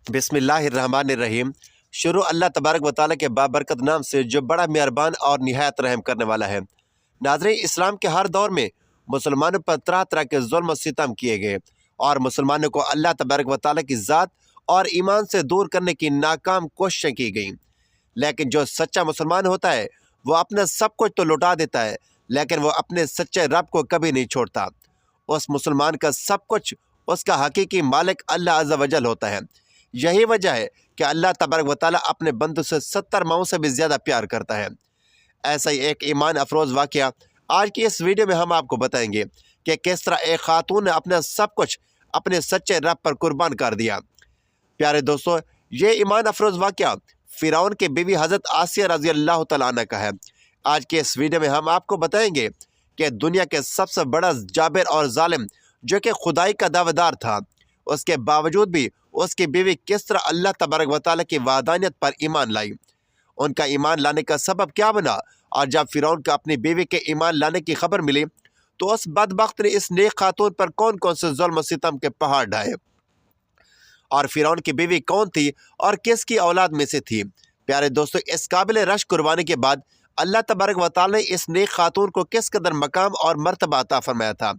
बिस्मिल्लाहिर्रहमानिर्रहीम। शुरू अल्लाह तबारक व तआला के बाबरकत नाम से जो बड़ा मेहरबान और निहायत रहम करने वाला है। नाज़रीन, इस्लाम के हर दौर में मुसलमानों पर तरह तरह के जुल्म और सितम किए गए और मुसलमानों को अल्लाह तबारक व तआला की ज़ात और ईमान से दूर करने की नाकाम कोशिशें की गईं। लेकिन जो सच्चा मुसलमान होता है वो अपना सब कुछ तो लुटा देता है, लेकिन वो अपने सच्चे रब को कभी नहीं छोड़ता। उस मुसलमान का सब कुछ उसका हकीकी मालिक अल्लाह अज़्ज़ा वजल होता है। यही वजह है कि अल्लाह तबारक व तआला अपने बंदों से 70 माओं से भी ज़्यादा प्यार करता है। ऐसा ही एक ईमान अफरोज़ वाक़या आज की इस वीडियो में हम आपको बताएंगे कि किस तरह एक खातून ने अपना सब कुछ अपने सच्चे रब पर कुर्बान कर दिया। प्यारे दोस्तों, ये ईमान अफरोज़ वाक़या फ़िरौन की बीवी हज़रत आसिया रज़ी अल्लाह तआला अन्हा का है। आज के इस वीडियो में हम आपको बताएंगे कि दुनिया के सबसे बड़ा जाबिर और जालिम जो कि खुदाई का दावेदार था, उसके बावजूद भी उसकी बीवी किस तरह अल्लाह तबारक व तआला की वहदानियत पर ईमान लाई। उनका ईमान लाने का सबब क्या बना, और जब फ़िरौन को अपनी बीवी के ईमान लाने की खबर मिली तो उस बदबख्त ने इस नेक खातून पर कौन कौन से जुल्म सितम के पहाड़ ढाए, और फ़िरौन की बीवी कौन थी और किसकी औलाद में से थी। प्यारे दोस्तों, इस काबिल रश कुर्बानी के बाद अल्लाह तबारक व तआला ने इस नेक खातून को किस कदर मकाम और मर्तबा अता फरमाया था।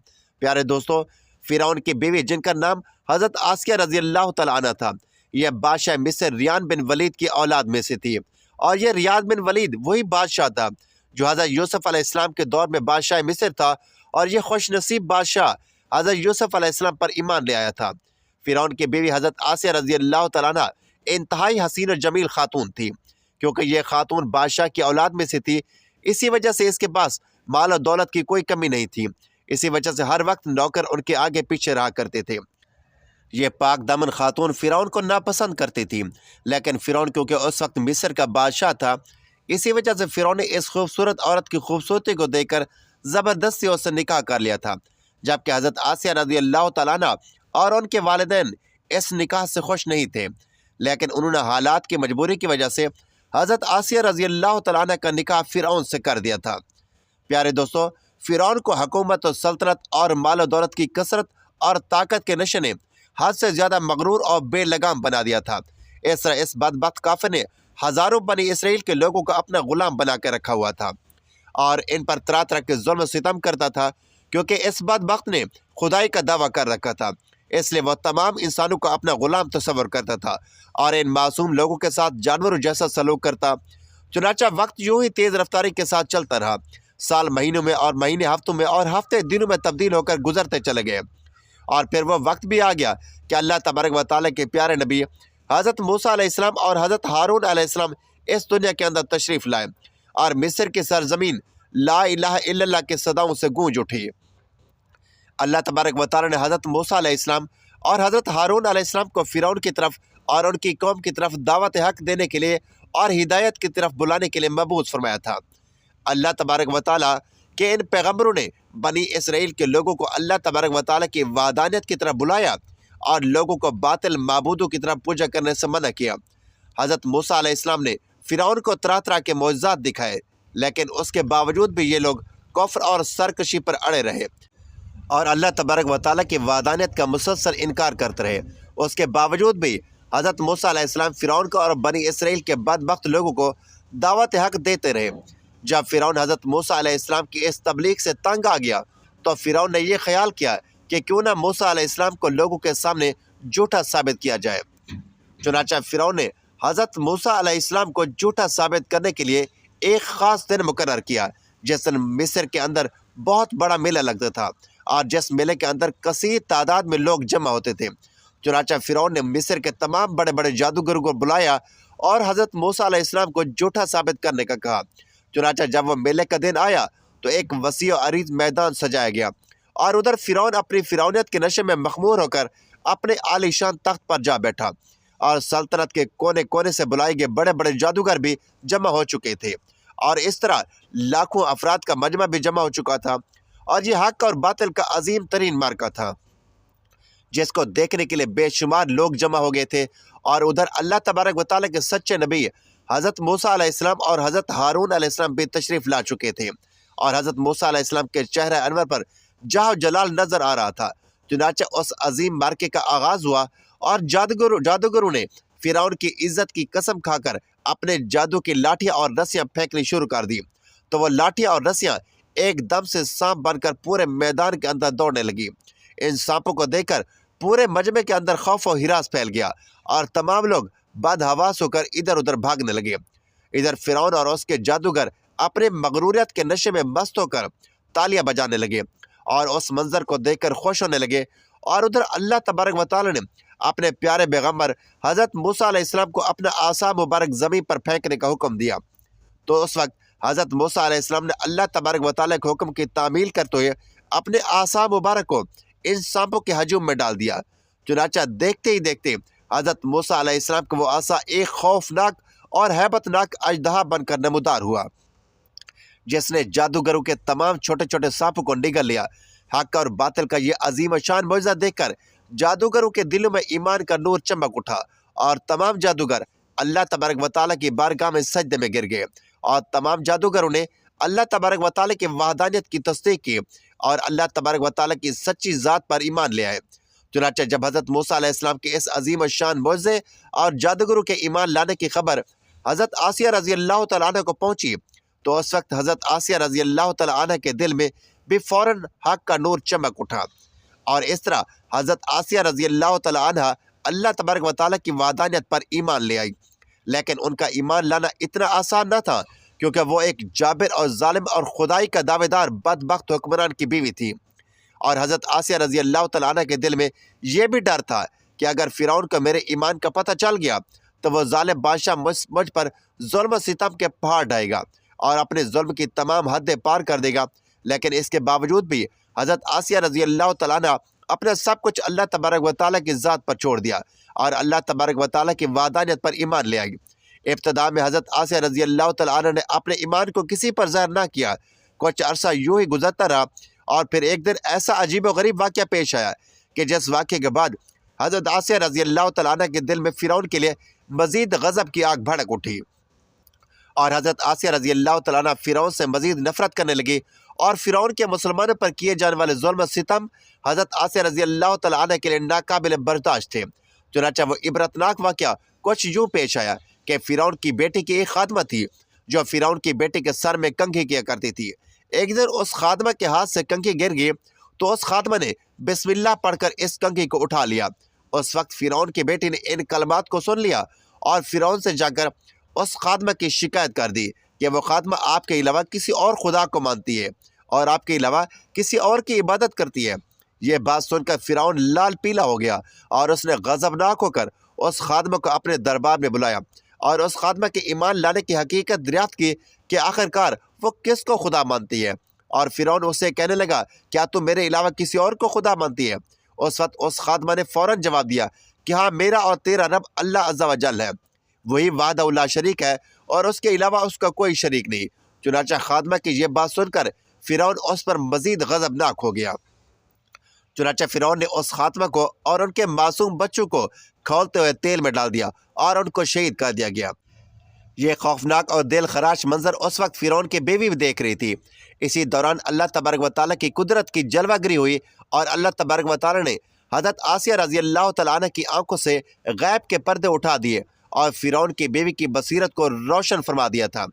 प्यारे दोस्तों, फ़िरौन की बीवी जिनका नाम हज़रत आसिया रज़ी अल्लाह तआला अन्हा था, यह बादशाह मिस्र रियान बिन वलीद की औलाद में से थी। और यह रियान बिन वलीद वही बादशाह था जो हज़रत यूसुफ़ अलैहिस्सलाम के दौर में बादशाह मिस्र था, और यह खुशनसीब बादशाह हज़रत यूसुफ़ अलैहिस्सलाम पर ईमान ले आया था। फ़िरौन की बीवी हज़रत आसिया रज़ी अल्लाह तआला अन्हा इंतहाई हसीन और जमील खातून थी। क्योंकि यह खातून बादशाह की औलाद में से थी, इसी वजह से इसके पास माल और दौलत की कोई कमी नहीं थी। इसी वजह से हर वक्त नौकर उनके आगे पीछे रहा करते थे। ये पाक दामन खातून फ़िरौन को नापसंद करती थी, लेकिन फ़िरौन क्योंकि उस वक्त मिस्र का बादशाह था, इसी वजह से फ़िरौन ने इस खूबसूरत औरत की खूबसूरती को देखकर ज़बरदस्ती उससे निकाह कर लिया था। जबकि हज़रत आसिया रज़ी अल्लाह तआला अन्हा और उनके वालिदैन इस निकाह से खुश नहीं थे, लेकिन उन्होंने हालात की मजबूरी की वजह से हज़रत आसिया रज़ी अल्लाह तआला अन्हा का निकाह फ़िरौन से कर दिया था। प्यारे दोस्तों, फ़िरौन को हुकूमत और सल्तनत और माल और दौलत की कसरत और ताकत के नशे ने हद से ज़्यादा मगरूर और बेलगाम बना दिया था। इस तरह इस बदबख्त काफिर ने हज़ारों बनी इसराइल के लोगों को अपना गुलाम बना के रखा हुआ था और इन पर तरह तरह के जुल्म सितम करता था। क्योंकि इस बदबख्त ने खुदाई का दावा कर रखा था, इसलिए वह तमाम इंसानों को अपना गुलाम तस्वर करता था और इन मासूम लोगों के साथ जानवरों जैसा सलूक करता। चुनाचा वक्त यूं ही तेज़ रफ्तारी के साथ चलता रहा। साल महीनों में और महीने हफ्तों में और हफ्ते दिनों में तब्दील होकर गुजरते चले गए, और फिर वह वक्त भी आ गया कि अल्लाह तबारक व तआला के प्यारे नबी हज़रत मूसा अलैहिस्सलाम और हज़रत हारून अलैहिस्सलाम इस दुनिया के अंदर तशरीफ़ लाए और मिस्र की सरजमीन ला इलाहा इल्लल्लाह के सदाओं से गूंज उठी। अल्लाह तबारक व तआला ने हज़रत मूसा अलैहिस्सलाम और हज़रत हारून अलैहिस्सलाम को फ़िरौन की तरफ और उनकी कौम की तरफ दावत हक देने के लिए और हिदायत की तरफ बुलाने के लिए मबूस फरमाया था। अल्लाह तबारक व तआला के इन पैगम्बरों ने बनी इसराइल के लोगों को अल्लाह तबारक व तआला की वहदानियत की तरफ बुलाया और लोगों को बातिल माबूदों की तरफ पूजा करने से मना किया। हज़रत मूसा अलैहिस्सलाम ने फ़िरौन को तरह तरह के मौजज़ात दिखाए, लेकिन उसके बावजूद भी ये लोग कुफ्र और सरकशी पर अड़े रहे और अल्लाह तबारक व तआला की वहदानियत का मुसलसल इनकार करते रहे। उसके बावजूद भी हज़रत मूसा अलैहिस्सलाम फ़िरौन को और बनी इसराइल के बदबख्त लोगों को दावत हक देते रहे। जब फ़िरौन हज़रत मूसा अलैहिस्सलाम की इस तबलीग से तंग आ गया तो फ़िरौन ने यह ख्याल किया कि क्यों ना मूसा अलैहिस्सलाम को लोगों के सामने झूठा साबित किया जाए। चुनांचे फ़िरौन ने हज़रत मूसा अलैहिस्सलाम को झूठा साबित करने के लिए एक ख़ास दिन मुकर्रर किया, जिस दिन मिस्र के अंदर बहुत बड़ा मेला लगता था और जिस मेले के अंदर कसीर तादाद में लोग जमा होते थे। चुनांचे फ़िरौन ने मिस्र के तमाम बड़े बड़े जादूगरों को बुलाया और हज़रत मूसा अलैहिस्सलाम को झूठा साबित करने का कहा। चुनांचे जब वह मेले का दिन आया तो एक वसी और अरीज मैदान सजाया गया और उधर फ़िरौन अपनी फ़िरौनियत के नशे में मखमूर होकर अपने आलीशान तख्त पर जा बैठा और सल्तनत के कोने कोने से बुलाए गए बड़े बड़े जादूगर भी जमा हो चुके थे और इस तरह लाखों अफराद का मजमा भी जमा हो चुका था और यह हक और बातिल का अजीम तरीन मार्का था जिसको देखने के लिए बेशुमार लोग जमा हो गए थे। और उधर अल्लाह तबारक व तआला के सच्चे नबी हज़रत मूसा अलैहिस्सलाम और हज़रत हारून अलैहिस्सलाम भी तशरीफ़ ला चुके थे और हज़रत मूसा अलैहिस्सलाम के चेहरे अनवर पर जाह जलाल नज़र आ रहा था। चुनांचे उस अजीम मार्के का आगाज़ हुआ اور جادوگروں نے فرعون کی عزت کی قسم کھا کر اپنے جادو کی لاٹھیاں اور رسیاں پھینکنی شروع کر دی، تو وہ لاٹھیاں اور رسیاں ایک دم سے سانپ بن کر پورے میدان کے اندر دوڑنے لگی۔ ان سانپوں کو دیکھ کر پورے مجمع کے اندر خوف و ہراس پھیل گیا اور تمام لوگ بدحواس ہو کر ادھر ادھر بھاگنے لگے۔ ادھر فرعون اور اس کے جادوگر اپنے مغروریت کے نشے میں مست ہو کر تالیاں بجانے لگے اور اس منظر کو دیکھ کر خوش ہونے لگے، اور ادھر اللہ تبارک و تعالی نے اپنے پیارے پیغمبر حضرت موسیٰ علیہ السلام کو اپنا عصا مبارک زمین پر پھینکنے کا حکم دیا۔ تو اس وقت حضرت موسیٰ علیہ السلام نے اللہ تبارک و تعالیٰ کے حکم کی تعمیل کرتے ہوئے اپنے عصا مبارک کو ان سانپوں کے ہجوم میں ڈال دیا۔ چنانچہ دیکھتے ہی دیکھتے حضرت موسیٰ علیہ السلام کو وہ عصا ایک خوفناک اور ہیبت ناک اژدہا بن کر نمودار ہوا، جس نے جادوگروں کے تمام چھوٹے چھوٹے سانپوں کو نگل لیا۔ حق اور باطل کا یہ عظیم شان معجزہ دیکھ کر جادوگروں کے دلوں میں ایمان کا نور چمک اٹھا، اور تمام جادوگر اللہ تبارک و تعالیٰ کی بارگاہ میں سجدے میں گر گئے، اور تمام جادوگروں نے اللہ تبارک و تعالیٰ کی وحدانیت کی تصدیق کی اور اللہ تبارک و تعالیٰ کی سچی ذات پر ایمان لے آئے۔ چنانچہ جب حضرت موسیٰ علیہ السلام کے اس عظیم شان معجزے اور جادوگروں کے ایمان لانے کی خبر حضرت آسیہ رضی اللہ تعالیٰ عنہ کو پہنچی، تو اس وقت حضرت آسیہ رضی اللہ تعالیٰ عنہ کے دل میں بھی فوراً حق کا نور چمک اٹھا، اور اس طرح حضرت آسیہ رضی اللہ تعالیٰ عنہ اللہ تبارک و تعالیٰ کی وحدانیت پر ایمان لے آئی۔ لیکن ان کا ایمان لانا اتنا آسان نہ تھا، کیونکہ وہ ایک جابر اور ظالم اور خدائی کا دعوے دار بدبخت حکمران کی بیوی تھی، اور حضرت آسیہ رضی اللہ تعالیٰ عنہ کے دل میں یہ بھی ڈر تھا کہ اگر فرعون کو میرے ایمان کا پتہ چل گیا تو وہ ظالم بادشاہ مجھ پر ظلم و ستم کے پہاڑ ڈھائے گا اور اپنے ظلم کی تمام حدیں پار کر دے گا۔ لیکن اس کے باوجود بھی حضرت آسیہ رضی اللہ تعالیٰ عنہ اپنا سب کچھ اللہ تبارک و تعالیٰ کی ذات پر چھوڑ دیا اور اللہ تبارک و تعالیٰ کی وحدانیت پر ایمان لے آئی۔ ابتدا میں حضرت آسیہ رضی اللہ تعالیٰ عنہ نے اپنے ایمان کو کسی پر ظاہر نہ کیا۔ کچھ عرصہ یوں ہی گزرتا رہا، اور پھر ایک دن ایسا عجیب و غریب واقعہ پیش آیا کہ جس واقعے کے بعد حضرت آسیہ رضی اللہ تعالیٰ عنہ کے دل میں فرعون کے لیے مزید غضب کی آگ بھڑک اٹھی، اور حضرت آسیہ رضی اللہ تعالیٰ عنہ فرعون سے مزید نفرت کرنے لگی، اور فرعون کے مسلمانوں پر کیے جانے والے ظلم و ستم حضرت آسیہ رضی اللہ تعالیٰ عنہ کے لیے ناقابل برداشت تھے۔ چنانچہ وہ عبرتناک واقعہ کچھ یوں پیش آیا کہ فرعون کی بیٹی کی ایک خادمہ تھی جو فرعون کی بیٹی کے سر میں کنگھی کیا کرتی تھی۔ ایک دن اس خادمہ کے ہاتھ سے کنگھی گر گئی، تو اس خادمہ نے بسم اللہ پڑھ کر اس کنگھی کو اٹھا لیا۔ اس وقت فرعون کی بیٹی نے ان کلمات کو سن لیا اور فرعون سے جا کر اس خادمہ کی شکایت کر دی کہ وہ خادمہ آپ کے علاوہ کسی اور خدا کو مانتی ہے اور آپ کے علاوہ کسی اور کی عبادت کرتی ہے۔ یہ بات سن کر فرعون لال پیلا ہو گیا، اور اس نے غضبناک ہو کر اس خادمہ کو اپنے دربار میں بلایا اور اس خادمہ کے ایمان لانے کی حقیقت دریافت کی کہ آخرکار وہ کس کو خدا مانتی ہے۔ اور فرعون اسے کہنے لگا، کیا تم میرے علاوہ کسی اور کو خدا مانتی ہے؟ اس وقت اس خادمہ نے فوراً جواب دیا کہ ہاں، میرا اور تیرا رب اللہ عز و جل ہے، وہی وحدہ لا شریک ہے اور اس کے علاوہ اس کا کوئی شریک نہیں۔ چنانچہ خادمہ کی یہ بات سن کر فرعون اس پر مزید غضبناک ہو گیا۔ چنانچہ فرعون نے اس خاتمہ کو اور ان کے معصوم بچوں کو کھولتے ہوئے تیل میں ڈال دیا اور ان کو شہید کر دیا گیا۔ یہ خوفناک اور دل خراش منظر اس وقت فرعون کی بیوی بھی دیکھ رہی تھی۔ اسی دوران اللہ تبارک و تعالیٰ کی قدرت کی جلوہ گری ہوئی، اور اللہ تبارک و تعالیٰ نے حضرت آسیہ رضی اللہ تعالیٰ عنہ کی آنکھوں سے غیب کے پردے اٹھا دیے اور فرعون کی بیوی کی بصیرت کو روشن فرما دیا تھا۔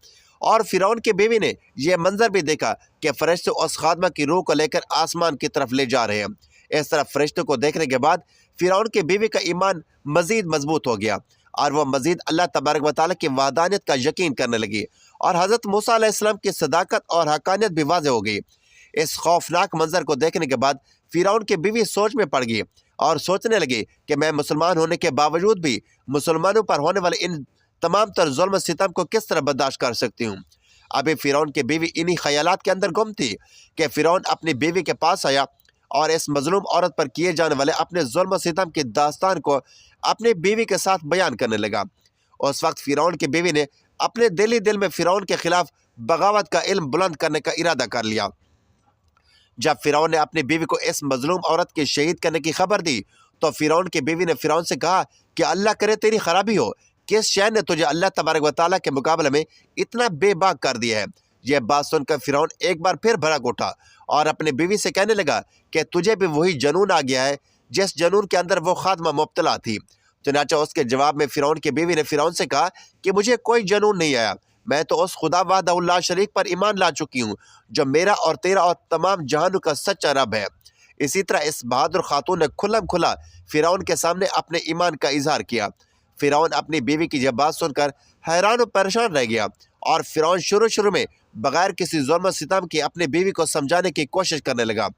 اور فرعون کی بیوی نے یہ منظر بھی دیکھا کہ فرشتے اس خادمہ کی روح کو لے کر آسمان کی طرف لے جا رہے ہیں۔ اس طرح فرشتوں کو دیکھنے کے بعد فرعون کی بیوی کا ایمان مزید مضبوط ہو گیا، اور وہ مزید اللہ تبارک و تعالیٰ کی وحدانیت کا یقین کرنے لگی، اور حضرت موسیٰ علیہ السلام کی صداقت اور حقانیت بھی واضح ہو گئی۔ اس خوفناک منظر کو دیکھنے کے بعد فرعون کی بیوی سوچ میں پڑ گئی اور سوچنے لگی کہ میں مسلمان ہونے کے باوجود بھی مسلمانوں پر ہونے والے ان تمام تر ظلم و ستم کو کس طرح برداشت کر سکتی ہوں۔ ابھی فرعون کی بیوی انہی خیالات کے اندر گم تھی کہ فرعون اپنی بیوی کے پاس آیا اور اس مظلوم عورت پر کیے جانے والے اپنے ظلم و ستم کی داستان کو اپنی بیوی کے ساتھ بیان کرنے لگا۔ اس وقت فرعون کی بیوی نے اپنے دل ہی دل میں فرعون کے خلاف بغاوت کا علم بلند کرنے کا ارادہ کر لیا۔ جب فرعون نے اپنی بیوی کو اس مظلوم عورت کے شہید کرنے کی خبر دی تو فرعون کی بیوی نے فرعون سے کہا کہ اللہ کرے تیری خرابی ہو، کس شے نے تجھے اللہ تبارک و تعالیٰ کے مقابلے میں اتنا بے باک کر دیا ہے؟ یہ بات سن کر فرعون ایک بار پھر بھڑک اٹھا اور اپنی بیوی سے کہنے لگا کہ تجھے بھی وہی جنون آ گیا ہے जिस जनून के अंदर वो खादमा मुब्तला थी। चुनांचे उसके जवाब में फिरौन की बीवी ने फिरौन से कहा कि मुझे कोई जनून नहीं आया, मैं तो उस खुदा वहदहुल्ला शरीक पर ईमान ला चुकी हूँ जो मेरा और तेरा और तमाम जहानों का सच्चा रब है। इसी तरह इस बहादुर खातून ने खुल्लम खुला फिरौन के सामने अपने ईमान का इजहार किया। फिरौन अपनी बीवी की यह बात सुनकर हैरान और परेशान रह गया और फिरौन शुरू में बगैर किसी जुल्म सितम के अपनी बीवी को समझाने की कोशिश करने लगा।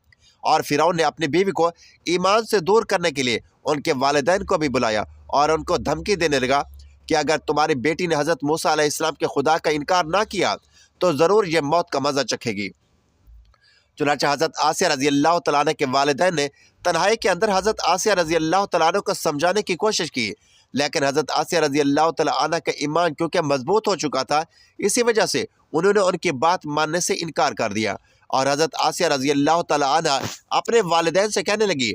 और फिरौन ने अपनी बीवी को ईमान से दूर करने के लिए उनके वालिदैन को भी बुलाया और उनको धमकी देने लगा कि अगर तुम्हारी बेटी ने हज़रत मूसा अलैहिस्सलाम के खुदा का इनकार ना किया तो ज़रूर ये मौत का मज़ा चखेगी। चुनांचे हज़रत आसिया रज़ी अल्लाह तआला अन्हा के वालिदैन ने तन्हाई के अंदर हज़रत आसिया रज़ी अल्लाह तआला अन्हा को समझाने की कोशिश की, लेकिन हज़रत आसिया रज़ी अल्लाह तआला अन्हा का ईमान क्योंकि मजबूत हो चुका था, इसी वजह से उन्होंने उनकी बात मानने से इनकार कर दिया। और हज़रत आसिया रज़ी अल्लाह तआला अन्हा अपने वालिदैन से कहने लगी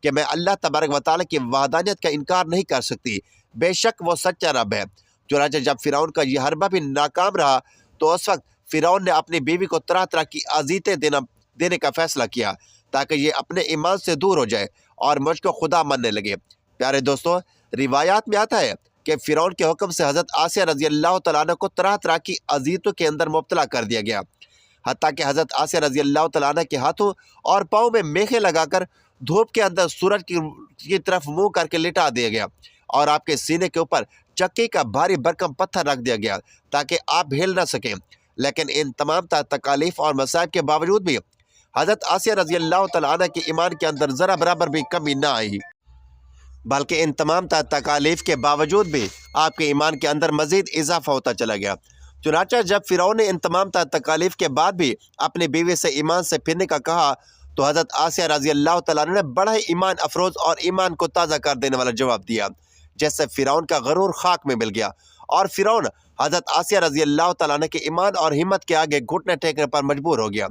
कि मैं अल्लाह तबारक व तआला की वहदानियत का इनकार नहीं कर सकती, बेशक वो सच्चा रब है। चुनांचे जब फिरौन का यह हरबा भी नाकाम रहा तो उस वक्त फिरौन ने अपनी बीवी को तरह तरह की अज़ीतें देने का फैसला किया ताकि ये अपने ईमान से दूर हो जाए और मुझको खुदा मानने लगे। प्यारे दोस्तों, रिवायात में आता है कि फिरौन के हुक्म से हज़रत आसिया रज़ी अल्लाह तआला अन्हा को तरह तरह की अज़ीतों के अंदर मुब्तला कर दिया गया, हत्ता कि हज़रत आसिया रज़ी अल्लाह तआला अन्हा के हाथों और पाँव में मेखें लगाकर धूप के अंदर सूरज की तरफ मुँह करके लिटा दिया गया और आपके सीने के ऊपर चक्की का भारी भरकम पत्थर रख दिया गया ताकि आप हिल ना सकें। लेकिन इन तमाम तकालीफ और मसाइब के बावजूद भी हज़रत आसिया रज़ी अल्लाह तआला अन्हा के ईमान के अंदर ज़रा बराबर भी कमी ना आई, बल्कि इन तमाम तकालीफ के बावजूद भी आपके ईमान के अंदर मज़ीद इजाफा होता चला गया। चुनांचे जब फिरौन ने इन तमाम तकालीफ के बाद भी अपनी बीवी से ईमान से फिरने का कहा तो हज़रत आसिया रज़ी अल्लाह तआला अन्हा ने बड़ा ही ईमान अफरोज़ और ईमान को ताज़ा कर देने वाला जवाब दिया, जिससे फिरौन का गरूर खाक में मिल गया और फिरौन हज़रत आसिया रज़ी अल्लाह तआला अन्हा के ईमान और हिम्मत के आगे घुटने टेकने पर मजबूर हो गया।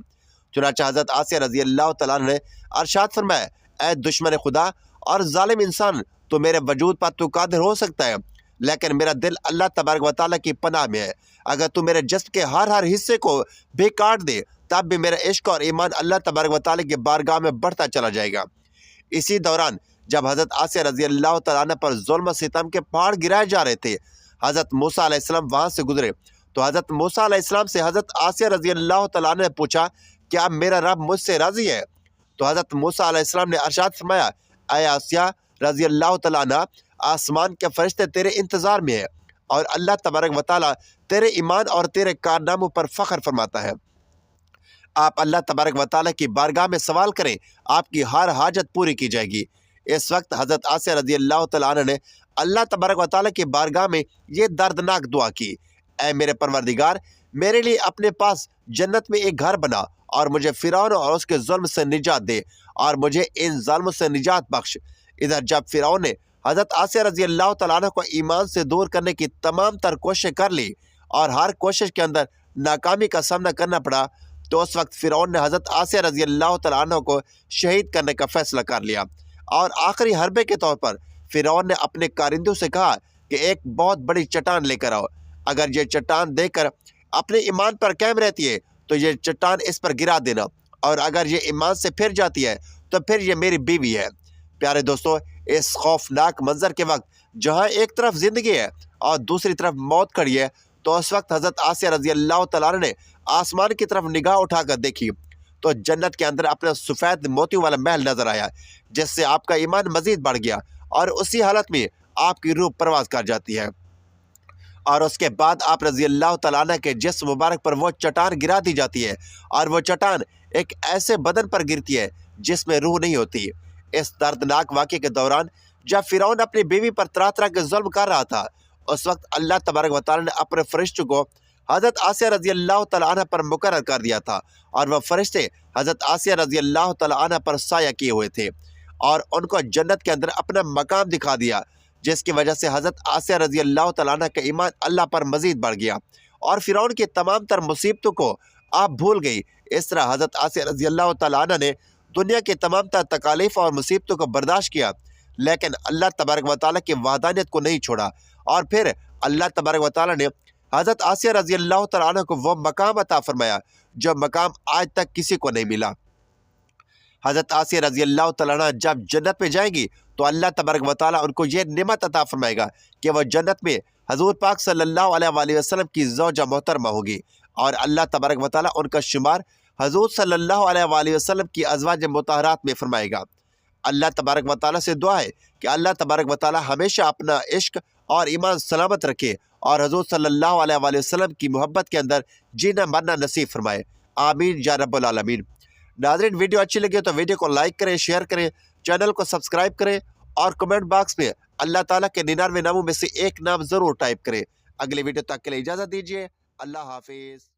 चुनांचे हज़रत आसिया रज़ी अल्लाह तआला अन्हा ने अरशाद फरमाया, ऐ दुश्मन खुदा और जालिम इंसान, तो मेरे वजूद पर तू कादिर हो सकता है, लेकिन मेरा दिल अल्लाह तबारक व तआला की पनाह में है। अगर तू मेरे जिस्म के हर हिस्से को भी काट दे तब भी मेरा इश्क और ईमान अल्लाह तबारक व तआला की बारगाह में बढ़ता चला जाएगा। इसी दौरान जब हज़रत आसिया रज़ी अल्लाह तआला अन्हा पर जुल्म सितम के पहाड़ गिराए जा रहे थे, हज़रत मूसा अलैहिस्सलाम वहाँ से गुजरे तो हज़रत मूसा अलैहिस्सलाम से हज़रत आसिया रज़ी अल्लाह तआला अन्हा ने पूछा, क्या मेरा रब मुझसे राज़ी है? तो हज़रत मूसा अलैहिस्सलाम ने अरशाद फरमाया, ऐ आसिया रज़ी अल्लाह तआला अन्हा, आसमान के फरिश्ते तेरे इंतज़ार में है और अल्लाह तबारक व तआला तेरे ईमान और तेरे कारनामों पर फ़ख्र फरमाता है। आप अल्लाह तबारक व तआला की बारगाह में सवाल करें, आपकी हर हाजत पूरी की जाएगी। इस वक्त हज़रत आसिया रज़ी अल्लाह तआला अन्हा ने अल्लाह तबारक व तआला की बारगाह में ये दर्दनाक दुआ की, ऐ मेरे परवरदिगार, मेरे लिए अपने पास जन्नत में एक घर बना और मुझे फिरौन और उसके जुल्म से निजात दे और मुझे इन ज़ालिमों से निजात बख्श। इधर जब फिरौन ने हज़रत आसिया रज़ी अल्लाह तआला अन्हा को ईमान से दूर करने की तमाम तर कोशिशें कर ली और हर कोशिश के अंदर नाकामी का सामना करना पड़ा, तो उस वक्त फिरौन ने हज़रत आसिया रज़ी अल्लाह तआला अन्हा को शहीद करने का फैसला कर लिया। और आखिरी हरबे के तौर पर फिरौन ने अपने कारिंदों से कहा कि एक बहुत बड़ी चट्टान लेकर आओ, अगर ये चट्टान देखकर अपने ईमान पर कायम रहती है तो ये चट्टान इस पर गिरा देना, और अगर ये ईमान से फिर जाती है तो फिर ये मेरी बीवी है। प्यारे दोस्तों, इस खौफनाक मंजर के वक्त जहाँ एक तरफ ज़िंदगी है और दूसरी तरफ मौत खड़ी है, तो उस वक्त हज़रत आसिया रज़ी अल्लाह तआला अन्हा ने आसमान की तरफ निगाह उठाकर देखी तो जन्नत के अंदर अपना सफ़ेद मोतियों वाला महल नजर आया, जिससे आपका ईमान मज़ीद बढ़ गया और उसी हालत में आपकी रूह परवाज़ कर जाती है। और उसके बाद आप रज़ी अल्लाह तआला अन्हा के जिस्म मुबारक पर वो चट्टान गिरा दी जाती है और वो चट्टान एक ऐसे बदन पर गिरती है जिसमें रूह नहीं होती। इस दर्दनाक वाक़े के दौरान जब फिरौन अपनी बीवी पर तरह तरह के जुल्म कर रहा था, उस वक्त अल्लाह तबारक व तआला ने अपने फरिश्तों को हज़रत आसिया रज़ी अल्लाह तआला अन्हा पर मुकर्रर कर दिया था और वह फरिश्ते हज़रत आसिया रज़ी अल्लाह तआला अन्हा पर साया किए हुए थे और उनको जन्नत के अंदर अपना मकाम दिखा दिया, जिसकी वजह से हज़रत आसिया रज़ी अल्लाह तआला अन्हा का ईमान अल्लाह पर मज़ीद बढ़ गया और फिरौन की तमाम तर मुसीबतों को आप भूल गई। इस तरह हज़रत आसिया रज़ी अल्लाह तआला अन्हा ने दुनिया की तमाम तर तकालीफ और मुसीबतों को बर्दाश्त किया, लेकिन अल्लाह तबारक व तआला की वहदानियत को नहीं छोड़ा। और फिर अल्लाह तबारक व तआला ने हज़रत आसिया रज़ी अल्लाह तआला अन्हा को वो मकाम अता फरमाया जो मकाम आज तक किसी को नहीं मिला। حضرت آسیہ رضی اللہ تعالیٰ عنہ جب جنت میں جائیں گی تو اللہ تبارک و تعالیٰ ان کو یہ نعمت عطا فرمائے گا کہ وہ جنت میں حضور پاک صلی اللہ علیہ وآلہ وسلم کی زوجہ محترمہ ہوگی، اور اللہ تبارک و تعالیٰ ان کا شمار حضور صلی اللہ علیہ وآلہ وسلم کی ازواج مطہرات میں فرمائے گا۔ اللہ تبارک و تعالیٰ سے دعا ہے کہ اللہ تبارک و تعالیٰ ہمیشہ اپنا عشق اور ایمان سلامت رکھے اور حضور صلی اللہ علیہ وآلہ وسلم کی محبت کے اندر جینا مرنا نصیب فرمائے، آمین یا رب العالمین۔ ناظرین، ویڈیو اچھی لگے تو ویڈیو کو لائک کریں، شیئر کریں، چینل کو سبسکرائب کریں اور کمنٹ باکس میں اللہ تعالیٰ کے 99 ناموں میں سے ایک نام ضرور ٹائپ کریں۔ اگلے ویڈیو تک کے لیے اجازت دیجیے، اللہ حافظ۔